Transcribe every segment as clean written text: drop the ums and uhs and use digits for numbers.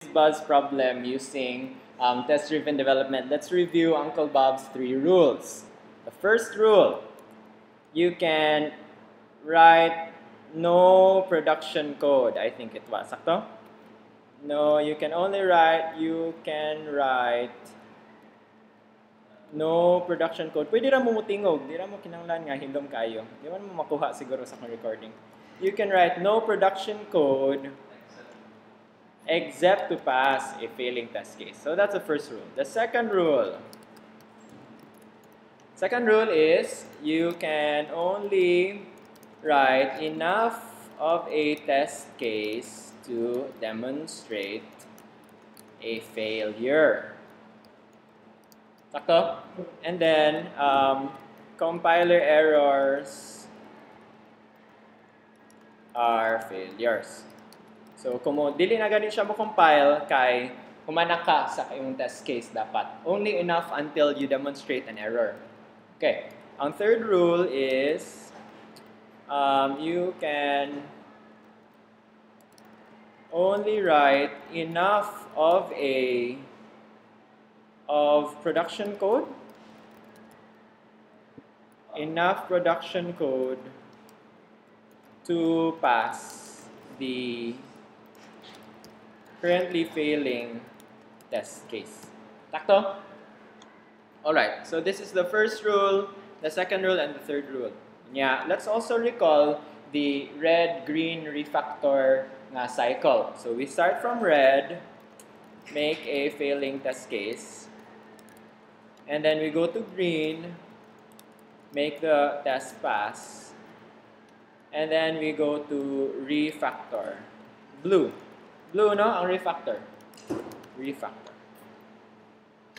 Buzz problem using test-driven development. Let's review Uncle Bob's 3 rules. The first rule, you can write no production code. I think it was. Sakto? No, you can write no production code. Pwede ra mo mutingog. Di ra mo kinanglan nga hindom kayo. Di man mo makuha siguro sa recording. You can write no production code except to pass a failing test case. So that's the first rule. The second rule is you can only write enough of a test case to demonstrate a failure. Sakto? And then compiler errors are failures. So, kung dili na ganun siya mo compile, kay humana ka sa iyong test case dapat. Only enough until you demonstrate an error. Okay. Ang third rule is you can only write enough of production code to pass the currently failing test case. Takto? Alright, so this is the first rule, the second rule, and the third rule. Yeah, let's also recall the red-green refactor cycle. So we start from red, make a failing test case, and then we go to green, make the test pass, and then we go to refactor. Blue, no? Ang refactor.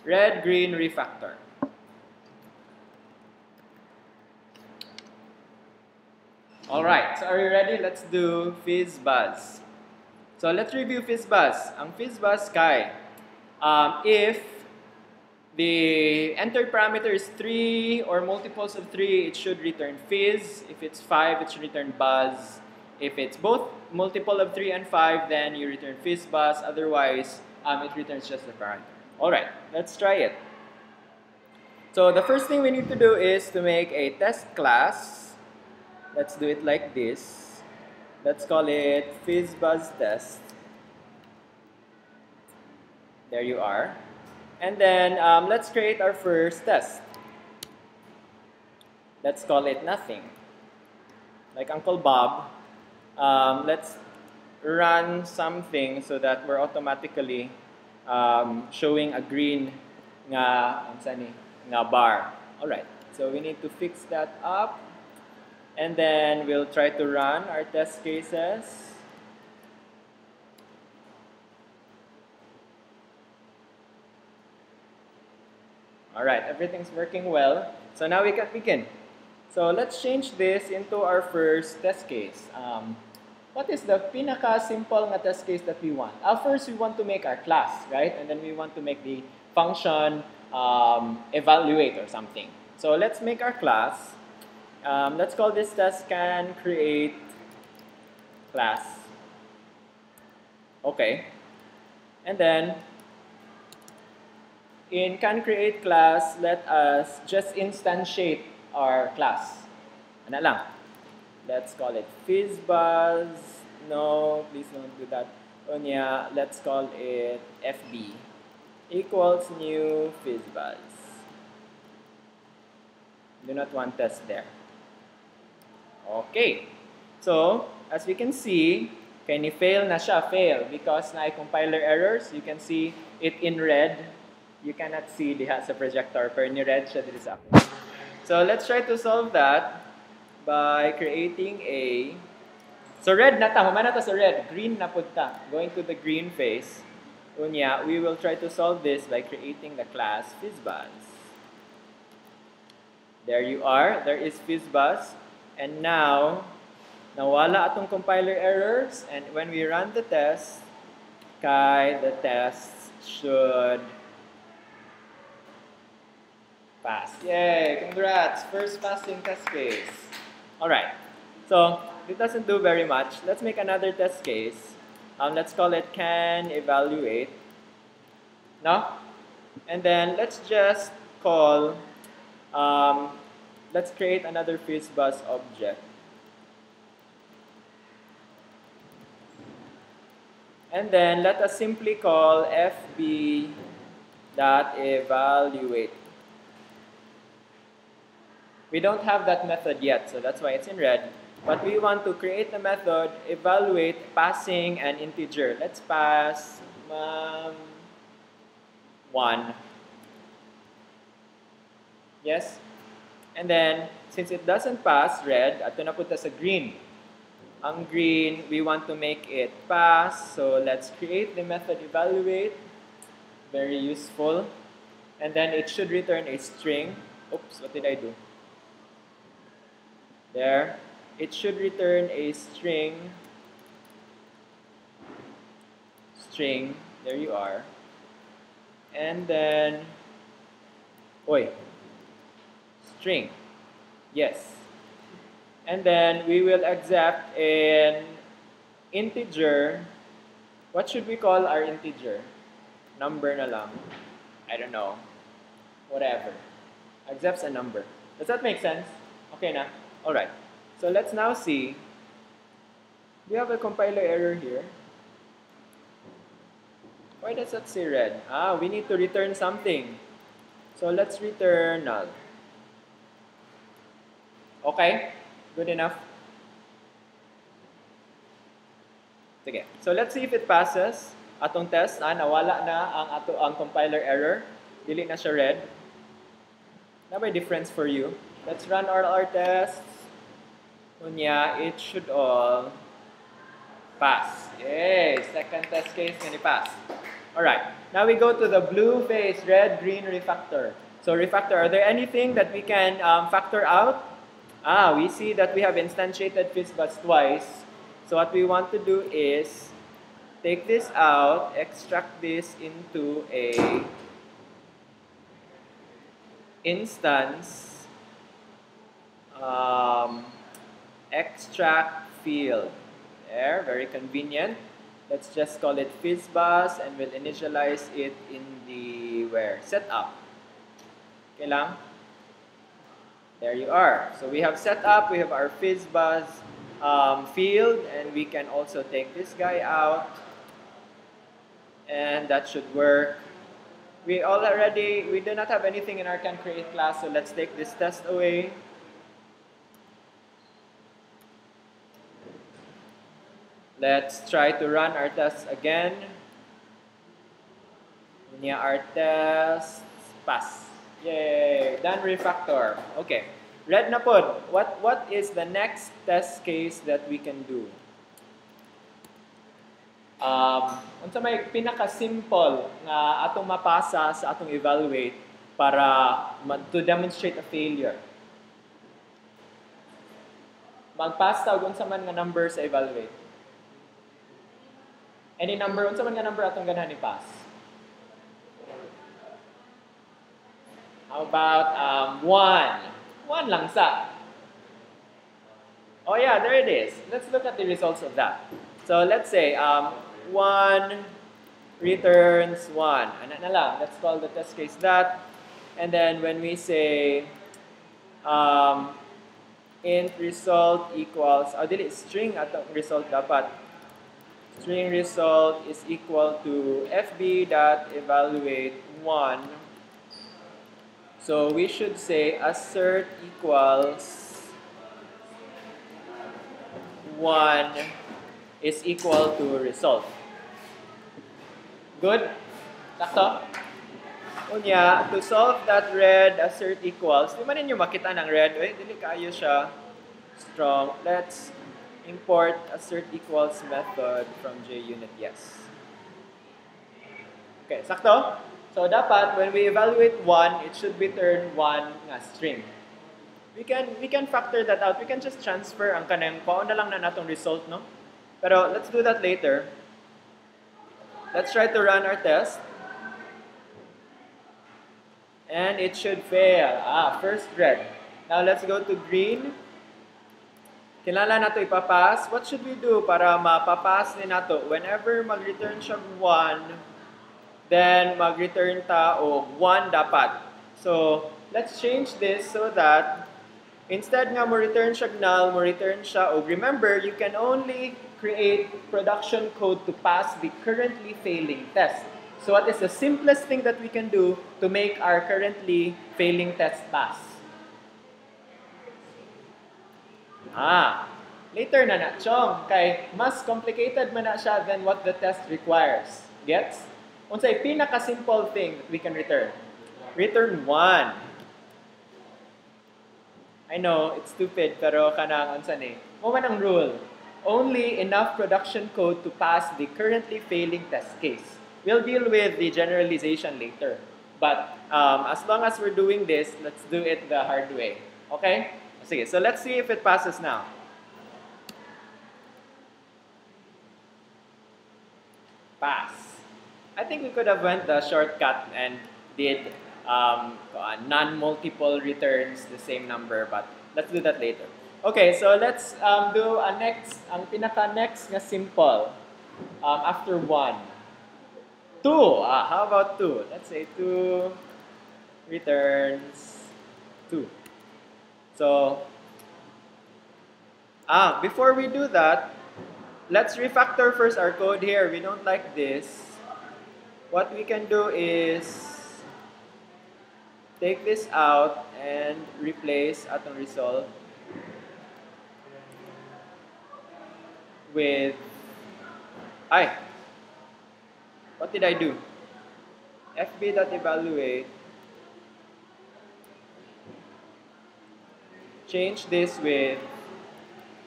Red, green, refactor. Alright, so are you ready? Let's do FizzBuzz. So let's review FizzBuzz. Ang FizzBuzz kay, if the entered parameter is 3 or multiples of 3, it should return fizz. If it's 5, it should return buzz. If it's both multiple of 3 and 5, then you return FizzBuzz. Otherwise, it returns just the parameter. Alright, let's try it. So the first thing we need to do is to make a test class. Let's do it like this. Let's call it FizzBuzz test. There you are. And then let's create our first test. Let's call it nothing. Like Uncle Bob. Let's run something so that we're automatically showing a green nga bar. Alright, so we need to fix that up. And then we'll try to run our test cases. Alright, everything's working well. So now we can begin. So let's change this into our first test case. What is the pinaka-simple nga test case that we want? First, we want to make our class, right? And then we want to make the function evaluate or something. So let's make our class. Let's call this test can create class. Okay. And then in can create class, let us just instantiate our class. Ano lang? Let's call it FizzBuzz. No, please don't do that. Onya, let's call it FB equals new FizzBuzz. Do not want test there. Okay. So, as we can see, kaya fail na siya, fail. Because na compiler errors, you can see it in red. You cannot see diha sa projector, pero ni red siya dito sa akin. So, let's try to solve that by creating a... So, red na ta. Humana ta sa red. Green na punta. Going to the green phase. Unya, we will try to solve this by creating the class FizzBuzz. There you are. There is FizzBuzz. And now, nawala atong compiler errors. And when we run the test, the test should pass. Yay! Congrats! First passing test case. Alright. So, it doesn't do very much. Let's make another test case. Let's call it can evaluate. No? And then let's just call, let's create another FizzBuzz object. And then let us simply call fb.evaluate. We don't have that method yet, so that's why it's in red. But we want to create a method, evaluate, passing an integer. Let's pass 1. Yes? And then, since it doesn't pass red, ato na punta sa green. Ang green, we want to make it pass. So let's create the method evaluate. Very useful. And then it should return a string. Oops, what did I do? There. It should return a string. There you are. And then, string. Yes. And then we will accept an integer. What should we call our integer? Number na lang. I don't know. Whatever. Accepts a number. Does that make sense? Okay na? Alright. So let's now see. Do you have a compiler error here? Why does that say red? We need to return something. So let's return null. Okay? Good enough? Sige. So let's see if it passes. Atong test, nawala na ang compiler error. Dili na siya red. Na may difference for you. Let's run all our tests. Kunya, it should all pass. Yay! Second test case nga ni pass. Alright. Now we go to the blue face, red, green refactor. So refactor, are there anything that we can factor out? We see that we have instantiated FizzBuzz twice. So what we want to do is take this out, extract this into a instance, extract field. There, very convenient. Let's just call it FizzBuzz and we'll initialize it in the setup. Okay lang? There you are. So we have setup, we have our FizzBuzz field, and we can also take this guy out. And that should work. We do not have anything in our can create class, so let's take this test away. Let's try to run our tests again. Our tests pass. Yay! Done refactor. Okay. Red na pod. What is the next test case that we can do? Unsa may pinaka-simple nga atong mapasa sa atong evaluate para to demonstrate a failure. Magpass tawag unsa man nga number sa evaluate. Any number, unsa man nga number atong ganahan ni pass? How about 1? 1 lang sa. Oh yeah, there it is. Let's look at the results of that. So let's say 1 returns 1. Ano na lang, let's call the test case that. And then when we say int result equals, dili string atong result dapat. String result is equal to fb.evaluate 1. So we should say assert equals 1 is equal to result. Good? Sakto? Unya, to solve that red assert equals, di man ninyo makita ng red, dili kaayo siya strong. Let's import assert equals method from JUnit. Yes. Okay, sakto? So dapat when we evaluate 1, it should return 1 nga string. We can factor that out. We can just transfer ang kanang paon na lang na natong result, no? Pero let's do that later. Let's try to run our test. And it should fail. First red. Now let's go to green. Kinala nato ipapass. What should we do para mapapass ni nato? Whenever mag-return siya 1, then mag-return ta o 1 dapat. So, let's change this so that instead nga mo return siya null, mo return siya og remember, you can only create production code to pass the currently failing test. So what is the simplest thing that we can do to make our currently failing test pass? Later na Chong, kay mas complicated man na siya than what the test requires. Gets? Unsay pinaka-simple thing that we can return? Return 1. I know, it's stupid, pero kanang unsa ni? Mo man ang rule. Only enough production code to pass the currently failing test case. We'll deal with the generalization later. But as long as we're doing this, let's do it the hard way. Okay? Sige, so let's see if it passes now. Pass. I think we could have went the shortcut and did non-multiple returns the same number, but let's do that later. Okay, so let's do a next, ang pinaka-next nga simple after 1. 2. How about 2? Let's say 2 returns 2. So, before we do that, let's refactor first our code here. We don't like this. What we can do is take this out and replace atong result with what did I do? fb.evaluate. Change this with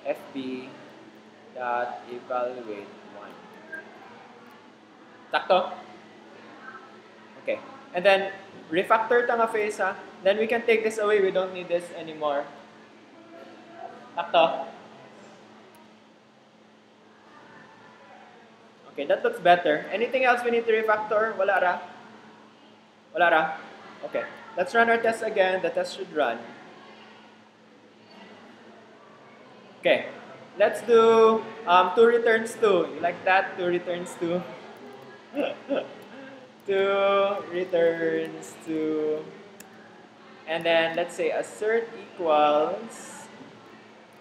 fb.evaluate 1. Sakto? Okay. And then refactor ta nga face ha. Then we can take this away. We don't need this anymore. Sakto? Okay, that looks better. Anything else we need to refactor? Wala ra? Wala ra? Okay. Let's run our test again. The test should run. Okay. Let's do 2 returns 2. You like that? 2 returns 2. 2 returns 2. And then let's say assert equals,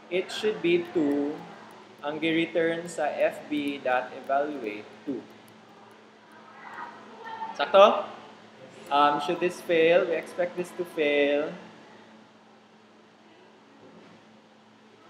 it should be 2. Ang gi-return sa fb.evaluate 2. Sakto? Should this fail? We expect this to fail.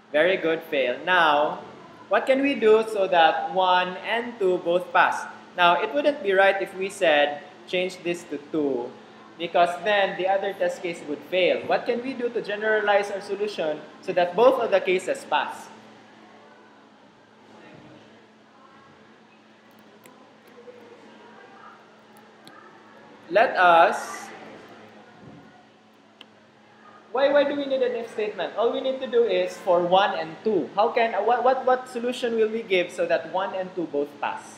Very good, fail. Now, what can we do so that 1 and 2 both pass? Now, it wouldn't be right if we said, change this to 2, because then the other test case would fail. What can we do to generalize our solution so that both of the cases pass? Let us, why do we need an if statement? All we need to do is for 1 and 2. How can, what solution will we give so that 1 and 2 both pass?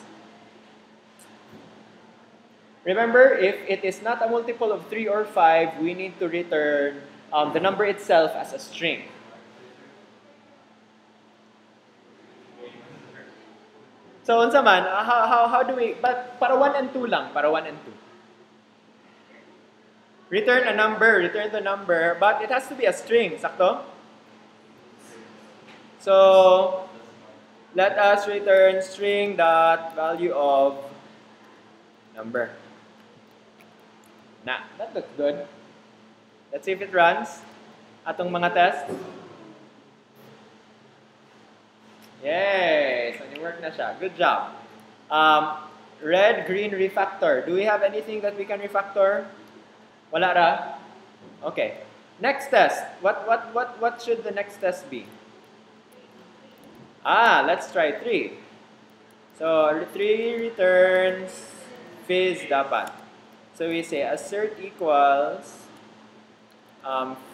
Remember, if it is not a multiple of 3 or 5, we need to return the number itself as a string. So, unsa man, how do we, but para 1 and 2 lang, para 1 and 2. Return a number, return the number, but it has to be a string, sakto? So, let us return string dot value of number. That looks good. Let's see if it runs. Atong mga test. Yay! So, ni-work na siya. Good job. Red, green, refactor. Do we have anything that we can refactor? Wala ra? Okay. Next test. What should the next test be? Let's try 3. So, 3 returns fizz dapat. So, we say assert equals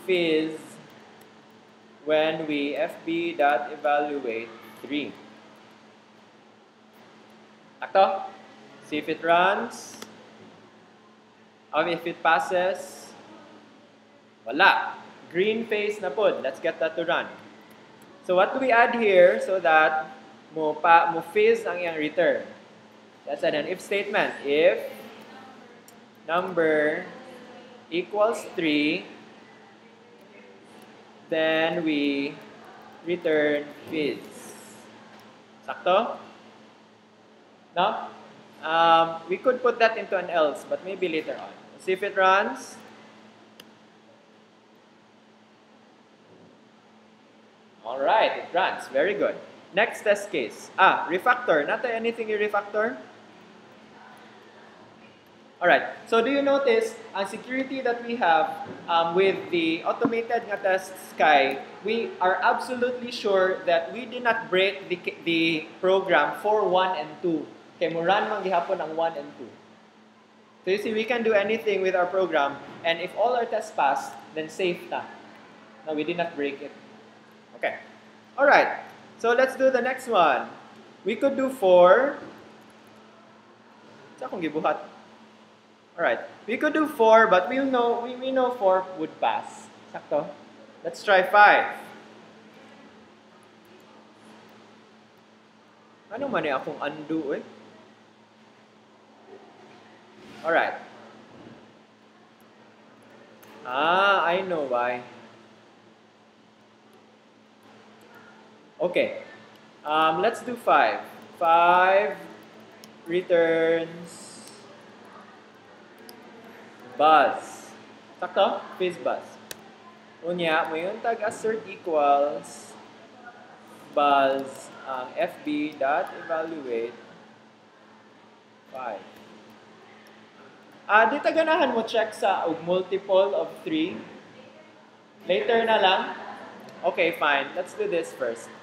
fizz when we fb.evaluate 3. Sakto? See if it runs. If it passes, wala. Green face na pod. Let's get that to run. So what do we add here so that mo fizz ang iyang return? That's an if statement. If number equals 3, then we return fizz. Sakto? No? We could put that into an else, but maybe later on. Let's see if it runs. All right, it runs. Very good. Next test case. Refactor. Not anything you refactor? All right. So do you notice ang security that we have with the automated nga test Sky, we are absolutely sure that we did not break the program for 1 and 2. Kaya mo run man gihapon ang 1 and 2. So you see, we can do anything with our program, and if all our tests pass, then safe ta. No, we did not break it. Okay. All right. So let's do the next one. We could do 4. Sa akong gibuhat. All right. We could do 4, but we know 4 would pass. Sakto. Let's try 5. Ano man akong undo eh? All right. I know why. Okay. Let's do 5. 5 returns buzz. Sakto? Fizz buzz. Unya, mo yung tag-assert equals buzz ang fb.evaluate 5. Di taganahan mo check sa multiple of 3. Later na lang. Okay, fine. Let's do this first.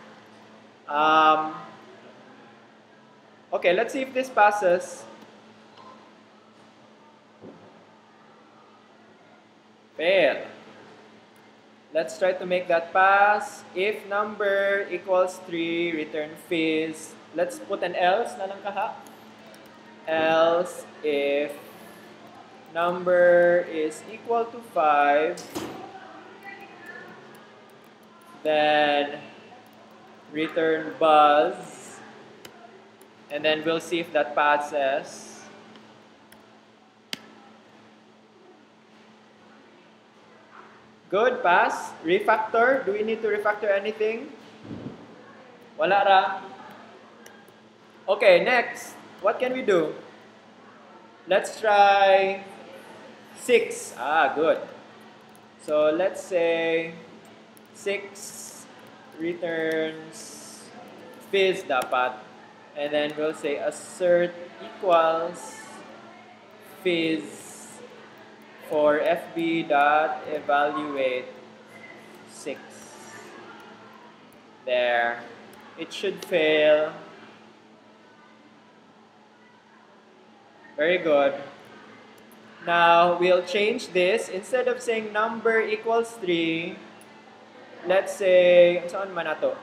Okay, let's see if this passes. Fail. Let's try to make that pass. If number equals 3, return fizz. Let's put an else na lang kaha. Else if number is equal to 5, then return buzz. And then we'll see if that passes. Good, pass. Refactor. Do we need to refactor anything? Wala ra. Okay, next. What can we do? Let's try 6. Good. So let's say 6 returns fizz dapat. And then we'll say assert equals fizz for fb.evaluate 6. There. It should fail. Very good. Now, we'll change this. Instead of saying number equals 3, let's say, saan man na to?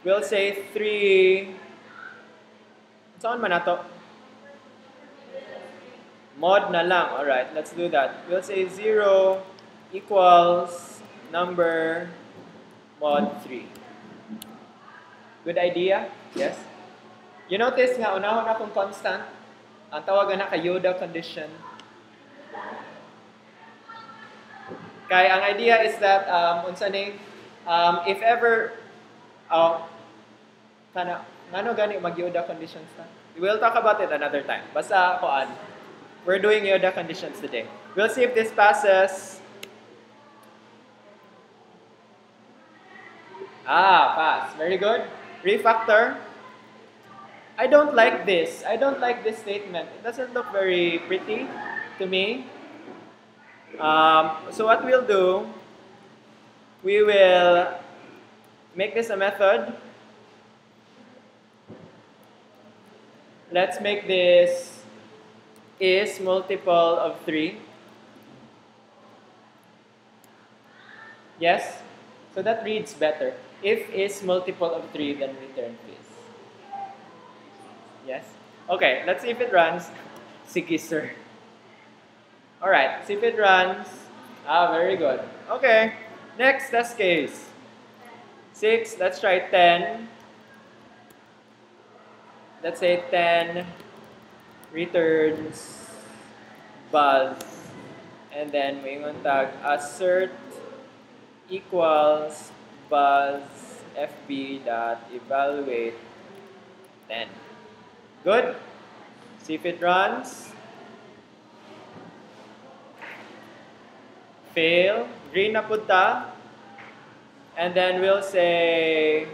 We'll say 3. Saan man na to? Mod na lang. Alright, let's do that. We'll say 0 equals number mod 3. Good idea? Yes? You notice nga, unahon akong constant. Ang tawagan na Yoda condition. Kaya ang idea is that, unsa ni, if ever, Ngano gani mag-Yoda conditions na? We'll talk about it another time. Basta koan. We're doing Yoda conditions today. We'll see if this passes. Pass. Very good. Refactor. I don't like this. I don't like this statement. It doesn't look very pretty to me. So what we'll do, we will make this a method. Let's make this is multiple of 3. Yes? So that reads better. If is multiple of 3, then return fizz. Yes? Okay, let's see if it runs. Sige, sir. Alright, see if it runs. Ah, very good. Okay. Next test case. 6, let's try 10. Let's say 10 returns buzz. And then moingon tag assert equals buzz fb dot evaluate 10. Good? See if it runs. Fail. Green na punta. And then we'll say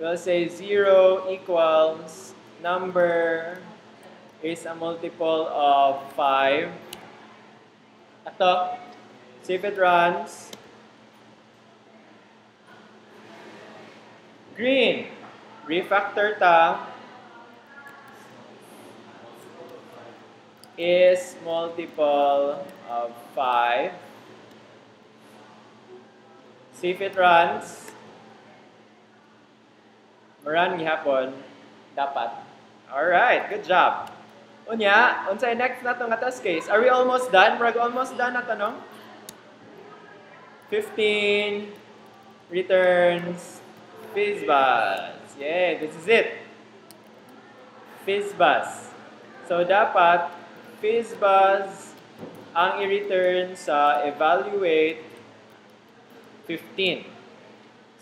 0 equals number is a multiple of 5. Ito. See if it runs. Green. Refactor ta. Is multiple of 5. See if it runs. Marun gihapon. Dapat. Alright, good job. Unya, unsay next na itong test case? Are we almost done? We're almost done na tanong? 15 returns FizzBuzz. Yeah, this is it. FizzBuzz. So, dapat FizzBuzz ang i-return sa evaluate 15.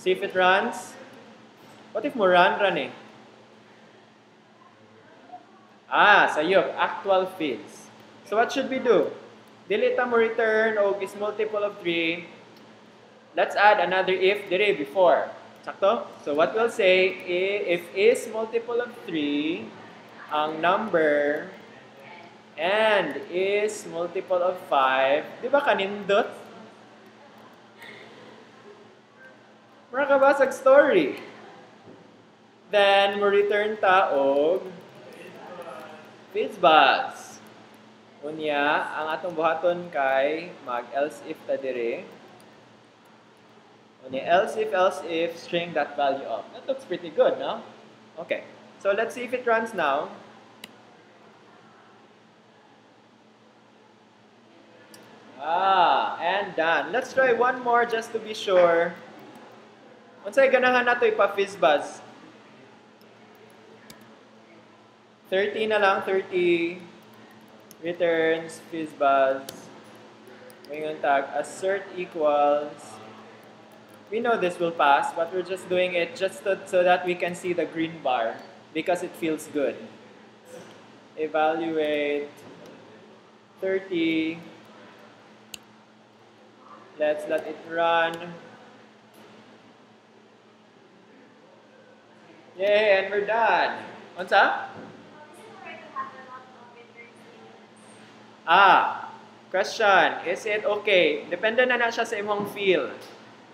See if it runs. What if mo run eh? Sayop, actual fizz. So what should we do? Delete mo return o is multiple of 3. Let's add another if dire before. Sakto? So what we'll say, if is multiple of 3, ang number, and is multiple of 5, di ba kanindot? Mura ka ba sa story? Then, mo return ta og FizzBuzz. Unya, ang atong buhaton kay mag-else if ta dire. Unya, else if, string that value of. That looks pretty good, no? Okay. So, let's see if it runs now. And done. Let's try one more just to be sure. Unsay ganahan nato ipa-FizzBuzz? 30 na lang, 30 returns FizzBuzz. Ngayon tag assert equals. We know this will pass, but we're just doing it just so that we can see the green bar because it feels good. Evaluate 30. Let's let it run. Yay, and we're done. What's up? Question. Is it okay? Depende na siya sa imong feel.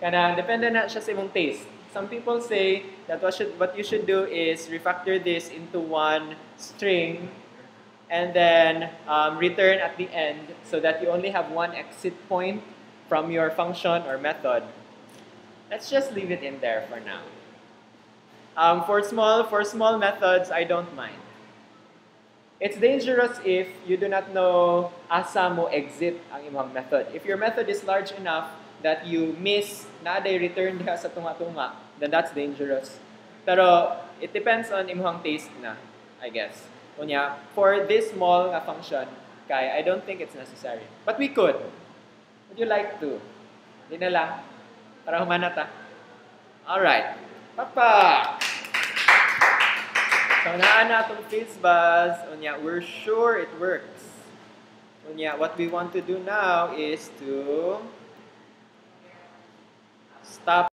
Kanang depende na siya sa imong taste. Some people say that what you should do is refactor this into one string and then return at the end so that you only have one exit point from your function or method. Let's just leave it in there for now. For small methods, I don't mind. It's dangerous if you do not know asa mo exit ang imong method. If your method is large enough that you miss na day return diha sa tunga-tunga, then that's dangerous. Pero it depends on imong taste na, I guess. Kunya, for this small nga function, I don't think it's necessary. But we could. Would you like to? Di na lang. Para humana ta. Alright. Papa! So, naan na itong FizzBuzz. Unya, we're sure it works. Unya, what we want to do now is to stop